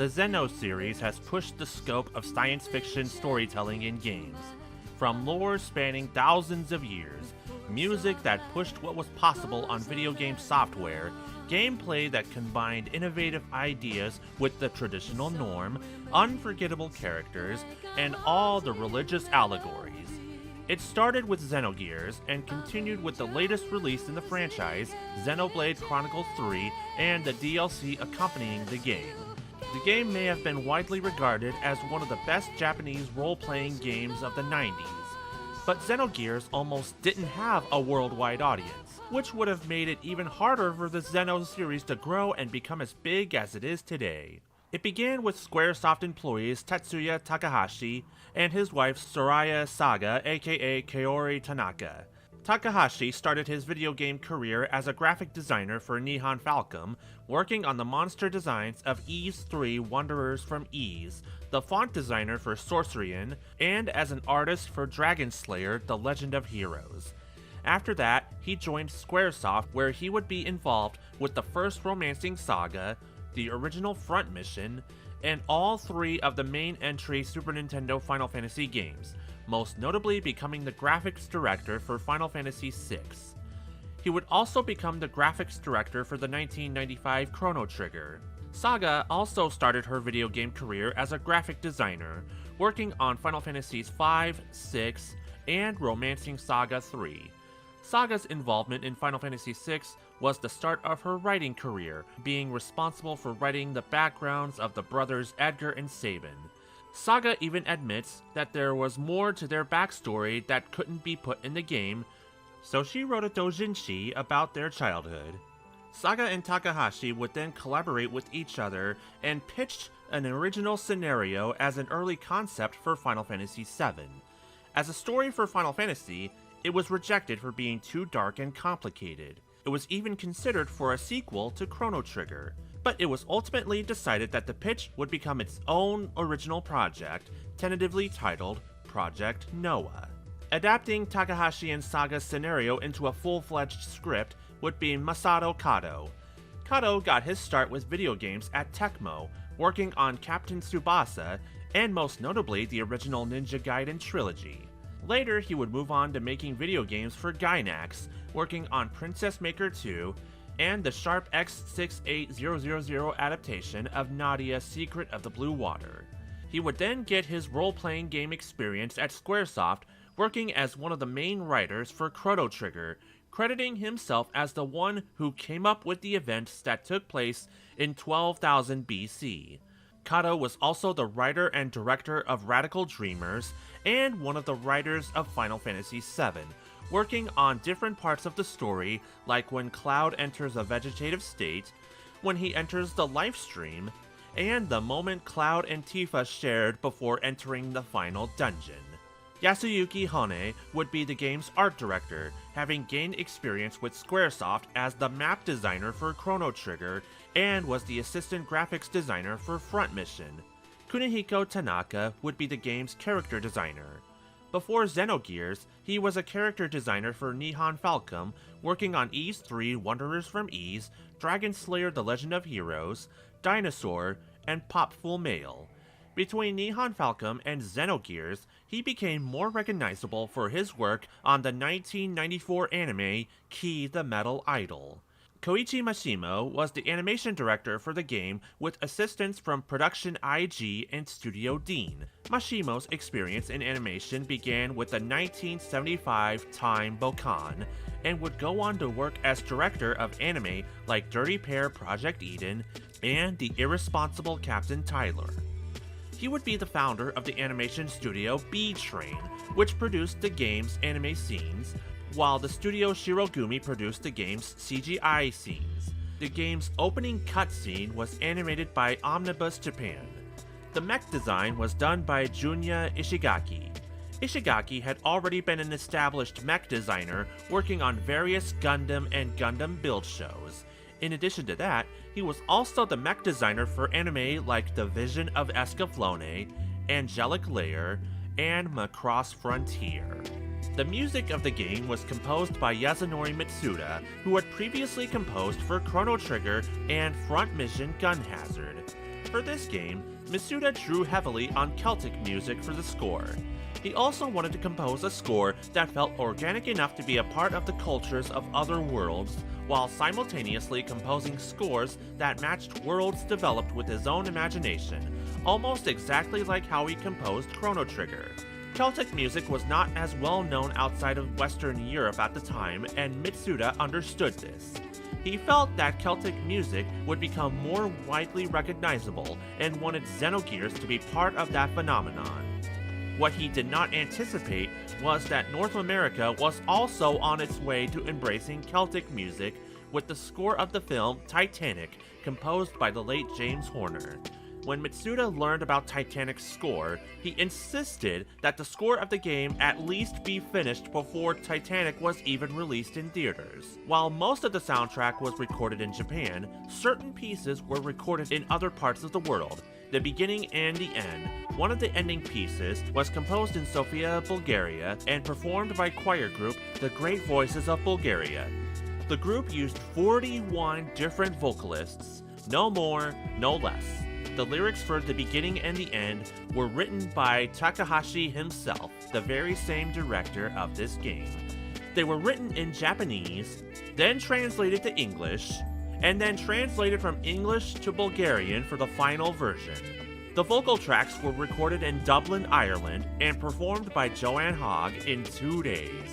The Xeno series has pushed the scope of science fiction storytelling in games. From lore spanning thousands of years, music that pushed what was possible on video game software, gameplay that combined innovative ideas with the traditional norm, unforgettable characters, and all the religious allegories. It started with Xenogears and continued with the latest release in the franchise, Xenoblade Chronicles 3, and the DLC accompanying the game. The game may have been widely regarded as one of the best Japanese role-playing games of the 90s, but Xenogears almost didn't have a worldwide audience, which would have made it even harder for the Xeno series to grow and become as big as it is today. It began with Squaresoft employees Tetsuya Takahashi and his wife Soraya Saga, aka Kaori Tanaka. Takahashi started his video game career as a graphic designer for Nihon Falcom, working on the monster designs of Ys 3 Wanderers from Ys, the font designer for Sorcerian, and as an artist for Dragon Slayer: The Legend of Heroes. After that, he joined Squaresoft, where he would be involved with the first Romancing Saga, the original Front Mission, and all three of the main entry Super Nintendo Final Fantasy games, most notably becoming the graphics director for Final Fantasy VI. He would also become the graphics director for the 1995 Chrono Trigger. Saga also started her video game career as a graphic designer, working on Final Fantasies V, VI, and Romancing Saga 3. Saga's involvement in Final Fantasy VI was the start of her writing career, being responsible for writing the backgrounds of the brothers Edgar and Sabin. Saga even admits that there was more to their backstory that couldn't be put in the game, so she wrote a doujinshi about their childhood. Saga and Takahashi would then collaborate with each other and pitched an original scenario as an early concept for Final Fantasy VII. As a story for Final Fantasy, it was rejected for being too dark and complicated. It was even considered for a sequel to Chrono Trigger, but it was ultimately decided that the pitch would become its own original project, tentatively titled Project Noah. Adapting Takahashi and Saga's scenario into a full-fledged script would be Masato Kato. Kato got his start with video games at Tecmo, working on Captain Tsubasa, and most notably the original Ninja Gaiden trilogy. Later, he would move on to making video games for Gainax, working on Princess Maker 2, and the Sharp X68000 adaptation of Nadia's Secret of the Blue Water. He would then get his role-playing game experience at Squaresoft, working as one of the main writers for Chrono Trigger, crediting himself as the one who came up with the events that took place in 12,000 BC. Kato was also the writer and director of Radical Dreamers, and one of the writers of Final Fantasy VII, working on different parts of the story, like when Cloud enters a vegetative state, when he enters the life stream, and the moment Cloud and Tifa shared before entering the final dungeon. Yasuyuki Hone would be the game's art director, having gained experience with Squaresoft as the map designer for Chrono Trigger, and was the assistant graphics designer for Front Mission. Kunihiko Tanaka would be the game's character designer. Before Xenogears, he was a character designer for Nihon Falcom, working on Ys 3 Wanderers from Ys, Dragon Slayer: The Legend of Heroes, Dinosaur, and Pop Full Mail. Between Nihon Falcom and Xenogears, he became more recognizable for his work on the 1994 anime Key the Metal Idol. Koichi Mashimo was the animation director for the game with assistance from Production IG and Studio Dean. Mashimo's experience in animation began with the 1975 Time Bokan, and would go on to work as director of anime like Dirty Pair Project Eden and The Irresponsible Captain Tyler. He would be the founder of the animation studio B-Train, which produced the game's anime scenes, while the studio Shirogumi produced the game's CGI scenes. The game's opening cutscene was animated by Omnibus Japan. The mech design was done by Junya Ishigaki. Ishigaki had already been an established mech designer working on various Gundam and Gundam build shows. In addition to that, he was also the mech designer for anime like The Vision of Escaflowne, Angelic Layer, and Macross Frontier. The music of the game was composed by Yasunori Mitsuda, who had previously composed for Chrono Trigger and Front Mission Gun Hazard. For this game, Mitsuda drew heavily on Celtic music for the score. He also wanted to compose a score that felt organic enough to be a part of the cultures of other worlds, while simultaneously composing scores that matched worlds developed with his own imagination, almost exactly like how he composed Chrono Trigger. Celtic music was not as well known outside of Western Europe at the time, and Mitsuda understood this. He felt that Celtic music would become more widely recognizable and wanted Xenogears to be part of that phenomenon. What he did not anticipate was that North America was also on its way to embracing Celtic music with the score of the film Titanic, composed by the late James Horner. When Mitsuda learned about Titanic's score, he insisted that the score of the game at least be finished before Titanic was even released in theaters. While most of the soundtrack was recorded in Japan, certain pieces were recorded in other parts of the world, the beginning and the end. One of the ending pieces was composed in Sofia, Bulgaria, and performed by choir group The Great Voices of Bulgaria. The group used 41 different vocalists, no more, no less. The lyrics for the beginning and the end were written by Takahashi himself, the very same director of this game. They were written in Japanese, then translated to English, and then translated from English to Bulgarian for the final version. The vocal tracks were recorded in Dublin, Ireland, and performed by Joanne Hogg in 2 days.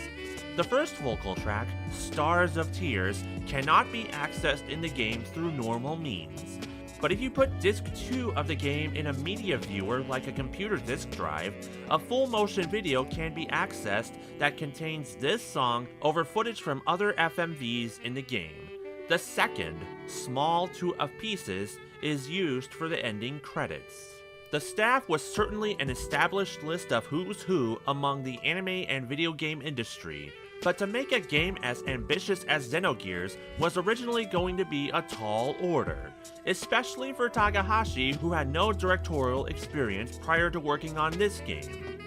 The first vocal track, Stars of Tears, cannot be accessed in the game through normal means. But if you put Disc 2 of the game in a media viewer like a computer disk drive, a full motion video can be accessed that contains this song over footage from other FMVs in the game. The second, Small 2 of Pieces, is used for the ending credits. The staff was certainly an established list of who's who among the anime and video game industry, but to make a game as ambitious as Xenogears was originally going to be a tall order, especially for Takahashi, who had no directorial experience prior to working on this game.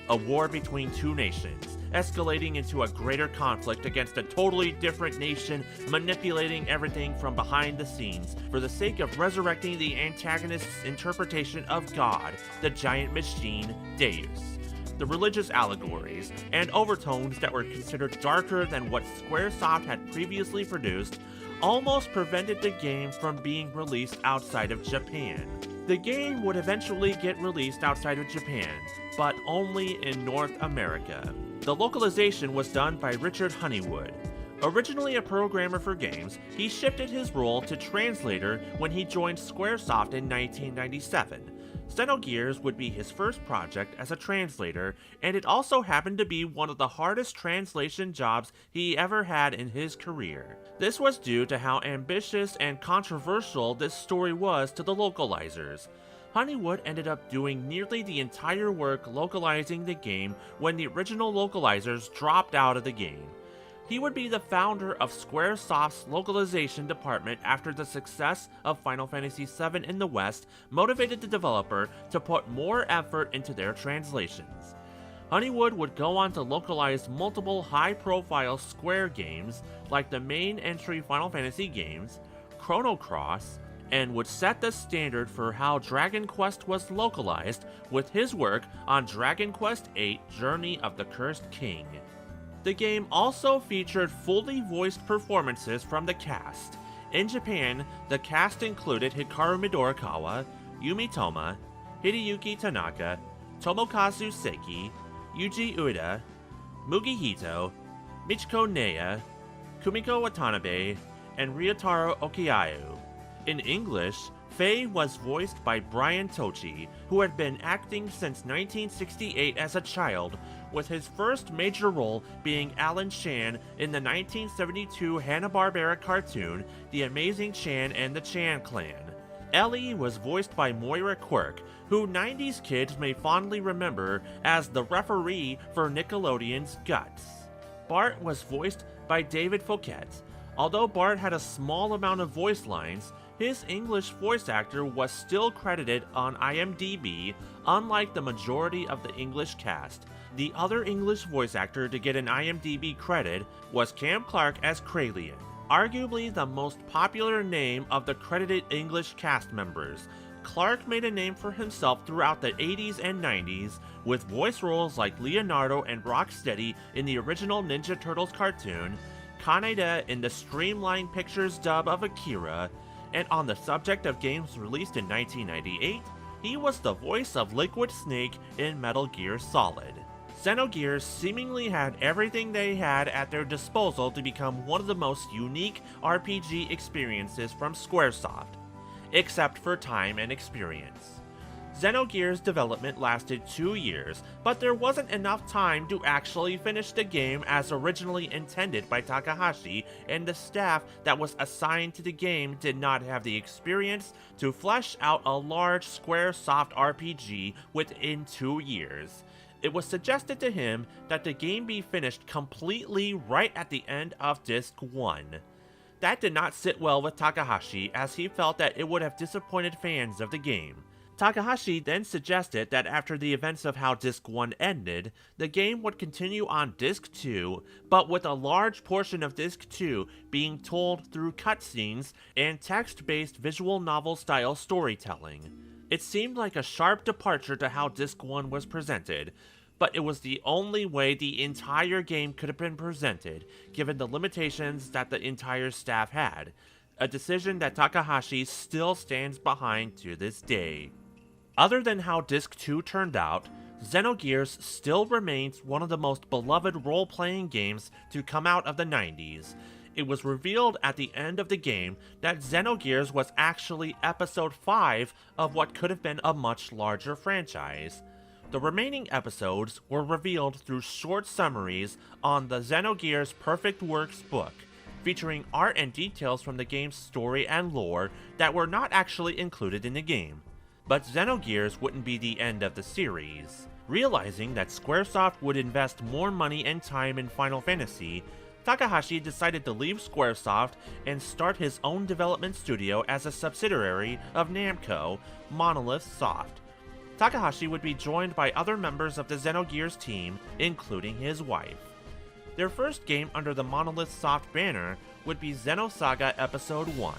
A war between two nations, escalating into a greater conflict against a totally different nation, manipulating everything from behind the scenes for the sake of resurrecting the antagonist's interpretation of God, the giant machine, Deus. The religious allegories and overtones that were considered darker than what Squaresoft had previously produced almost prevented the game from being released outside of Japan. The game would eventually get released outside of Japan, but only in North America. The localization was done by Richard Honeywood. Originally a programmer for games, he shifted his role to translator when he joined Squaresoft in 1997. Xenogears would be his first project as a translator, and it also happened to be one of the hardest translation jobs he ever had in his career. This was due to how ambitious and controversial this story was to the localizers. Honeywood ended up doing nearly the entire work localizing the game when the original localizers dropped out of the game. He would be the founder of Squaresoft's localization department after the success of Final Fantasy VII in the West motivated the developer to put more effort into their translations. Honeywood would go on to localize multiple high-profile Square games like the main entry Final Fantasy games, Chrono Cross, and would set the standard for how Dragon Quest was localized with his work on Dragon Quest VIII: Journey of the Cursed King. The game also featured fully voiced performances from the cast. In Japan, the cast included Hikaru Midorikawa, Yumi Toma, Hideyuki Tanaka, Tomokazu Seki, Yuji Ueda, Mugi Hito, Michiko Neya, Kumiko Watanabe, and Ryotaro Okiayu. In English, Faye was voiced by Brian Tochi, who had been acting since 1968 as a child, with his first major role being Alan Chan in the 1972 Hanna-Barbera cartoon The Amazing Chan and the Chan Clan. Ellie was voiced by Moira Quirk, who 90s kids may fondly remember as the referee for Nickelodeon's Guts. Bart was voiced by David Fouquet. Although Bart had a small amount of voice lines, his English voice actor was still credited on IMDb, unlike the majority of the English cast. The other English voice actor to get an IMDb credit was Cam Clark as Kralien, arguably the most popular name of the credited English cast members. Clark made a name for himself throughout the 80s and 90s with voice roles like Leonardo and Rocksteady in the original Ninja Turtles cartoon, Kaneda in the Streamline Pictures dub of Akira, and on the subject of games released in 1998, he was the voice of Liquid Snake in Metal Gear Solid. Xenogears seemingly had everything they had at their disposal to become one of the most unique RPG experiences from Squaresoft, except for time and experience. Xenogears development lasted 2 years, but there wasn't enough time to actually finish the game as originally intended by Takahashi, and the staff that was assigned to the game did not have the experience to flesh out a large Squaresoft RPG within 2 years. It was suggested to him that the game be finished completely right at the end of Disc 1. That did not sit well with Takahashi, as he felt that it would have disappointed fans of the game. Takahashi then suggested that after the events of how Disc 1 ended, the game would continue on Disc 2, but with a large portion of Disc 2 being told through cutscenes and text-based visual novel-style storytelling. It seemed like a sharp departure to how Disc 1 was presented, but it was the only way the entire game could have been presented, given the limitations that the entire staff had, a decision that Takahashi still stands behind to this day. Other than how Disc 2 turned out, Xenogears still remains one of the most beloved role-playing games to come out of the 90s. It was revealed at the end of the game that Xenogears was actually episode 5 of what could have been a much larger franchise. The remaining episodes were revealed through short summaries on the Xenogears Perfect Works book, featuring art and details from the game's story and lore that were not actually included in the game. But Xenogears wouldn't be the end of the series. Realizing that Squaresoft would invest more money and time in Final Fantasy, Takahashi decided to leave Squaresoft and start his own development studio as a subsidiary of Namco, Monolith Soft. Takahashi would be joined by other members of the Xenogears team, including his wife. Their first game under the Monolith Soft banner would be Xenosaga Episode 1.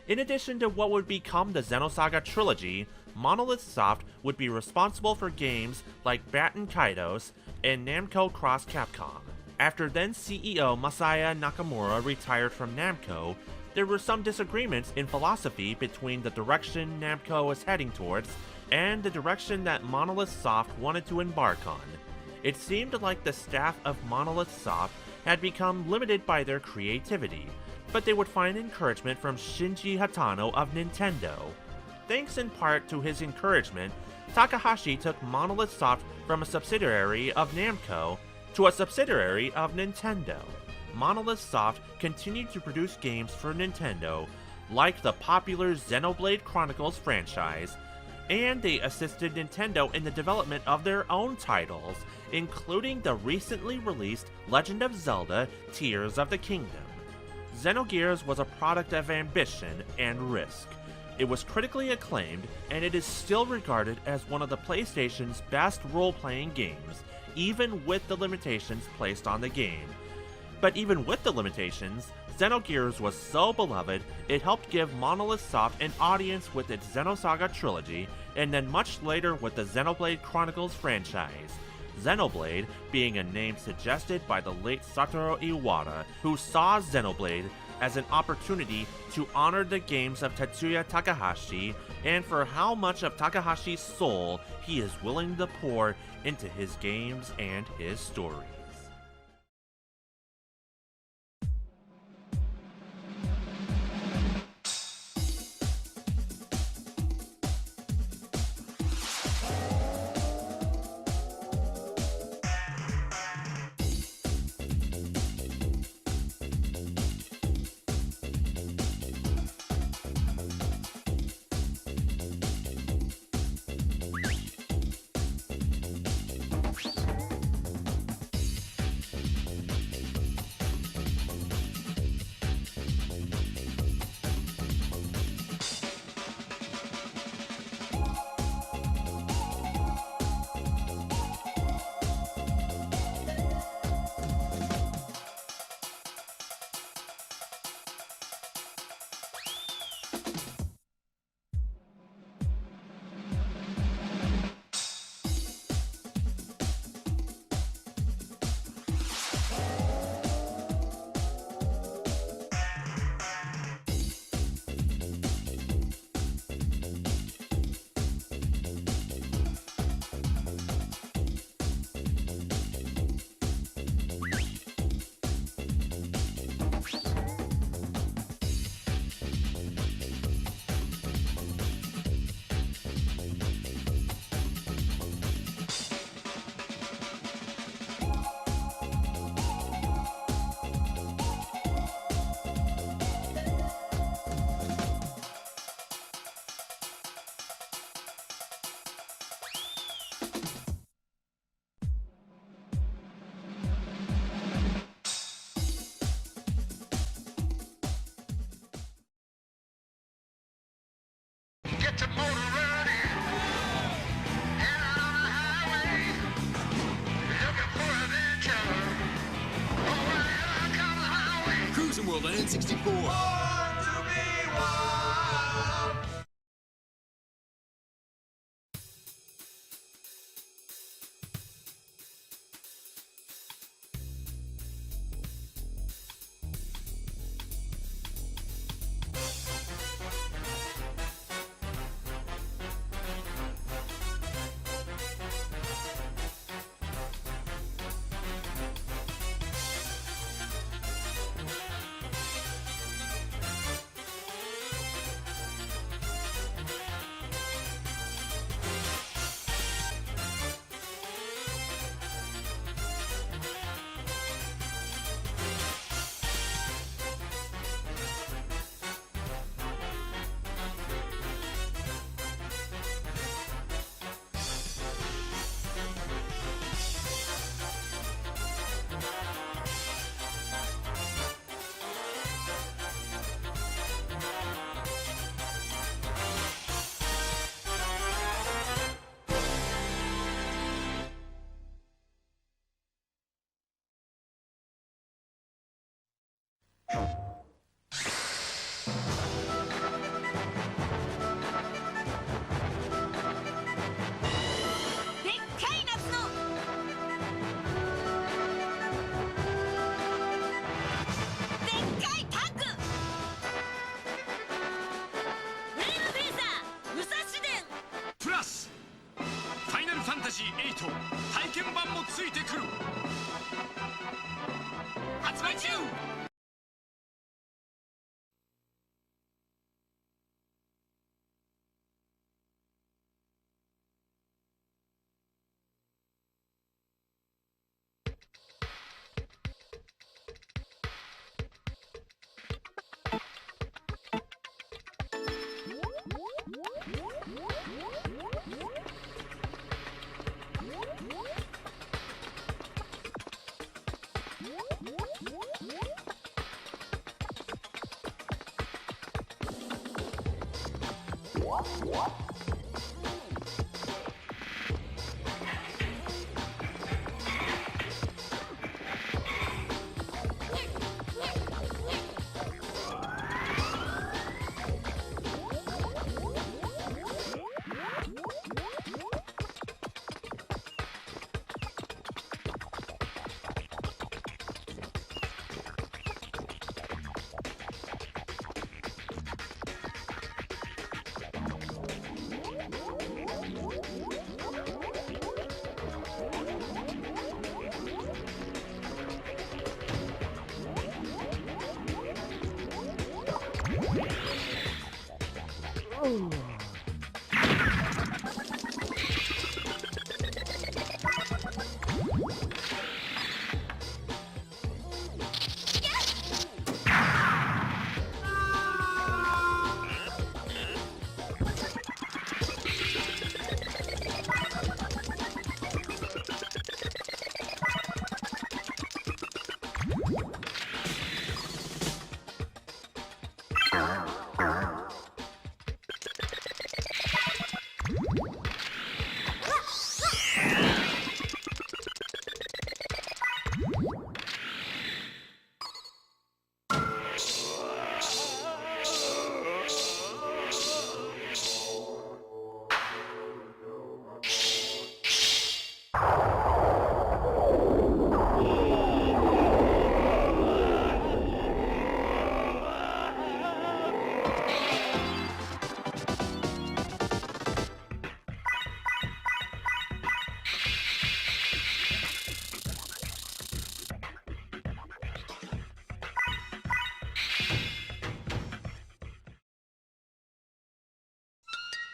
In addition to what would become the Xenosaga trilogy, Monolith Soft would be responsible for games like Batten Kaitos and Namco Cross Capcom. After then CEO Masaya Nakamura retired from Namco, there were some disagreements in philosophy between the direction Namco was heading towards and the direction that Monolith Soft wanted to embark on. It seemed like the staff of Monolith Soft had become limited by their creativity, but they would find encouragement from Shinji Hatano of Nintendo. Thanks in part to his encouragement, Takahashi took Monolith Soft from a subsidiary of Namco to a subsidiary of Nintendo. Monolith Soft continued to produce games for Nintendo, like the popular Xenoblade Chronicles franchise, and they assisted Nintendo in the development of their own titles, including the recently released Legend of Zelda: Tears of the Kingdom. Xenogears was a product of ambition and risk. It was critically acclaimed, and it is still regarded as one of the PlayStation's best role-playing games, even with the limitations placed on the game. But even with the limitations, Xenogears was so beloved, it helped give Monolith Soft an audience with its Xenosaga trilogy, and then much later with the Xenoblade Chronicles franchise. Xenoblade being a name suggested by the late Satoru Iwata, who saw Xenoblade as an opportunity to honor the games of Tetsuya Takahashi and for how much of Takahashi's soul he is willing to pour into his games and his stories. Cruising World on N64.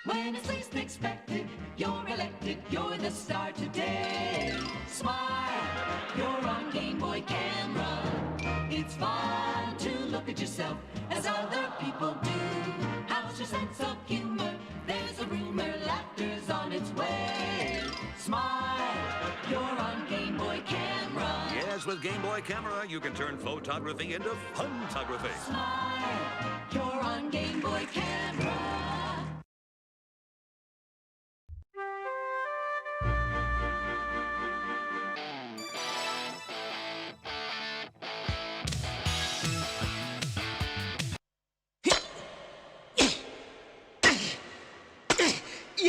When it's least expected, you're elected, you're the star today. Smile, you're on Game Boy camera. It's fun to look at yourself as other people do. How's your sense of humor? There's a rumor, laughter's on its way. Smile, you're on Game Boy camera. Yes, with Game Boy camera, you can turn photography into photography. Smile, you're on Game Boy camera.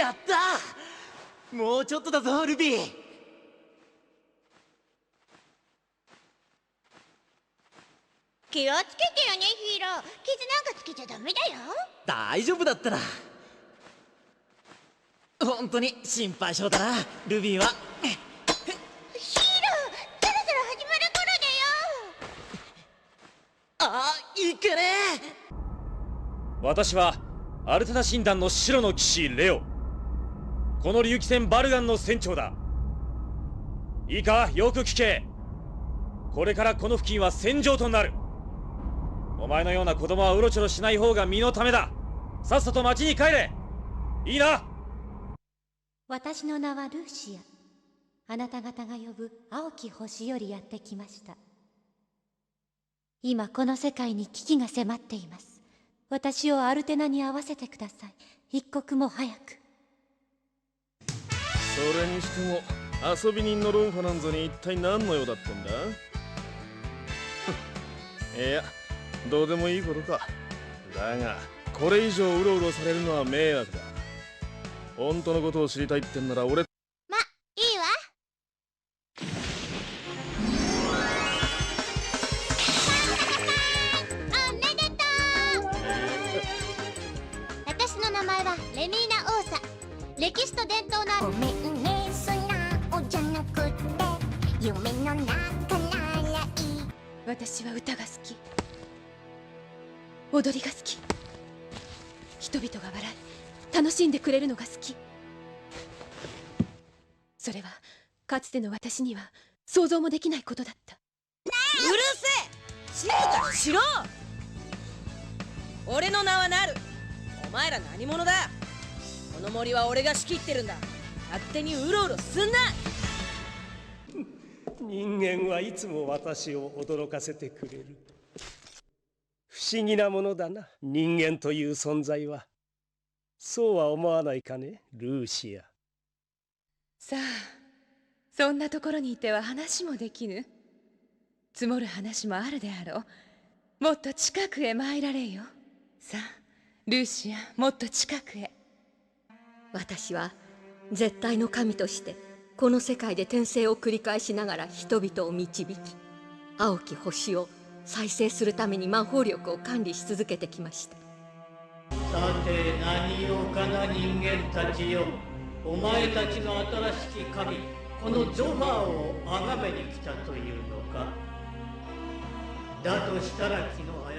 やった！もうちょっとだぞルビー。気をつけてよねヒーロー。傷なんかつけちゃダメだよ。大丈夫だったら。本当に心配性だなルビーは。ヒーロー、そろそろ始まる頃だよ。あ、いけねえ。私はアルテナ神団の白の騎士レオ。この竜騎戦バルガンの船長だ。いいか、よく聞け。これからこの付近は戦場となる。お前のような子供はうろちょろしない方が身のためだ。さっさと町に帰れ。いいな。私の名はルーシア。あなた方が呼ぶ青き星よりやってきました。今この世界に危機が迫っています。私をアルテナに会わせてください。一刻も早く。それにしても遊び人のロンファなんぞに一体何の用だってんだ。いや、どうでもいいことか。だがこれ以上うろうろされるのは迷惑だ。本当のことを知りたいってんなら俺。ま、いいわ。おめでとう。私の名前はレミーナ王座。歴史と伝統のあるごめんね、空をじゃなくって夢の中ならいい。私は歌が好き、踊りが好き、人々が笑い楽しんでくれるのが好き。それはかつての私には想像もできないことだった。うるせえ、静かにしろ。俺の名はなる。お前ら何者だ。この森は俺が仕切ってるんだ。勝手にうろうろすんな。人間はいつも私を驚かせてくれる。不思議なものだな、人間という存在は。そうは思わないかね、ルーシア。さあ、そんなところにいては話もできぬ。積もる話もあるであろう。もっと近くへ参られよ。さあルーシア、もっと近くへ。私は絶対の神としてこの世界で転生を繰り返しながら人々を導き、青き星を再生するために魔法力を管理し続けてきました。さて何用かな人間たちよ。お前たちの新しき神、このゾファーを崇めに来たというのか。だとしたら気の早